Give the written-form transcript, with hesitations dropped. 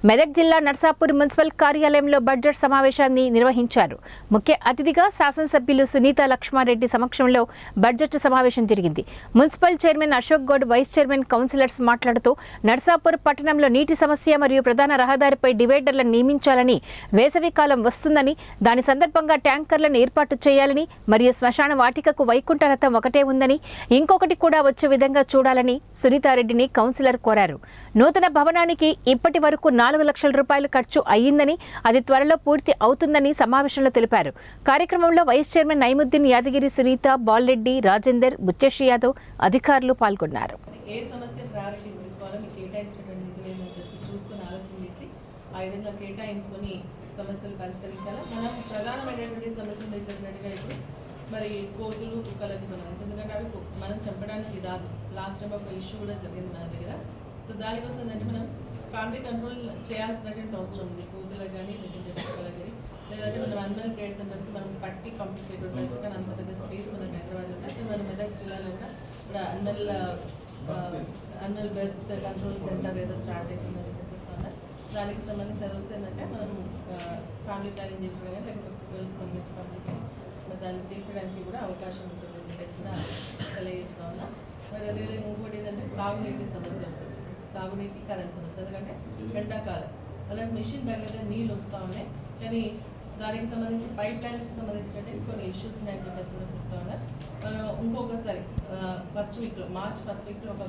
మెదక్ జిల్లా నర్సాపూర్ మున్సిపల్ కార్యాలయంలో బడ్జెట్ సమావేశాన్ని నిర్వహించారు. ముఖ్య అతిథిగా శాసనసభ్యులు సునీత లక్ష్మారెడ్డి సమక్షంలో బడ్జెట్ సమావేశం జరిగింది. Municipal chairman Ashok Goud, vice chairman councillors మాట్లాడుతూ నర్సాపూర్ పట్టణంలో నీటి సమస్య మరియు ప్రధాన రహదారిపై డివైడర్లను నియమించాలని, వేసవికాలం వస్తుందని దాని సందర్భంగా ట్యాంకర్లను ఏర్పాటు చేయాలని మరియు శ్మశాన వాటికకు వైకుంఠ రథం ఒకటే ఉందని ఇంకొకటి కూడా వచ్చే విధంగా చూడాలని సునీతారెడ్డిని కౌన్సిలర్ కోరారు. నూతన భవనానికి ఇప్పటి వరకు 4 లక్షల రూపాయలు ఖర్చు అయ్యిందని, అది త్వరలో పూర్తి అవుతుందని సమావేశంలో తెలిపారు. కార్యక్రమంలో వైస్ చైర్మన్ నైముద్దీన్ యాదగిరి, సునీత, బాలరెడ్డి, రాజేందర్, బుచ్చేష్ యాదవ్ అధికారులు పాల్గొన్నారు. ఏ సమస్య ప్రయారిటీ తీసుకోవాలో మీకు కేటాయించినటువంటి నిధులు ఏమో చూసుకొని ఆలోచన చేసి ఆ విధంగా కేటాయించుకొని సమస్యలు పరిష్కరించాలా. మనం ప్రధానమైనటువంటి సమస్యలు తెచ్చినట్టుగా ఇప్పుడు మరి కోతులు, కుక్కలకు సంబంధించి, ఎందుకంటే అవి మనం చెప్పడానికి రాదు. లాస్ట్ టైం ఒక ఇష్యూ కూడా జరిగింది మన దగ్గర. సో దానికోసం ఏంటంటే మనం ఫ్యామిలీ కంట్రోల్ చేయాల్సినటువంటి అవసరం ఉంది. కోతులకు కానీ, లేకుంటే కుక్కలకు కానీ, లేదంటే మనం అనిమల్ కేర్ సెంటర్కి మనం పట్టి పంపించేటువంటి పరిస్థితి. కానీ అంత పెద్ద స్పేస్ మనకు హైదరాబాద్ ఉంటే మన మెదక్ జిల్లాలో కూడా ఇప్పుడు అనిమల్ బెర్త్ కంట్రోల్ సెంటర్ ఏదో స్టార్ట్ అవుతుందని చెప్పేసి చెప్తున్నా. దానికి సంబంధించి చదివిస్తే ఏంటంటే మనం ఫ్యామిలీ ప్లానింగ్ చేసుకోవడం కానీ, లేకపోతే కుక్కలకు సంబంధించి పంపించి మరి దాన్ని చేసేయడానికి కూడా అవకాశం ఉంటుంది అని చెప్పేసి కూడా తెలియజేస్తా ఉన్నా. మరి అదేవిధంగా ఇంకోటి ఏంటంటే తాగునీటి సమస్య వస్తుంది. తాగునీటి కరెంట్ సమస్య, ఎందుకంటే ఎండాకాలం అలాంటి మిషన్ దగ్గర నీళ్ళు వస్తూ ఉన్నాయి. కానీ దానికి సంబంధించి పైప్ లైన్కి సంబంధించినట్టు కొన్ని ఇష్యూస్ ఉన్నాయని చెప్పేసి కూడా చెప్తా ఉన్నారు. మనం ఇంకొకసారి మార్చ్ ఫస్ట్ వీక్లో ఒక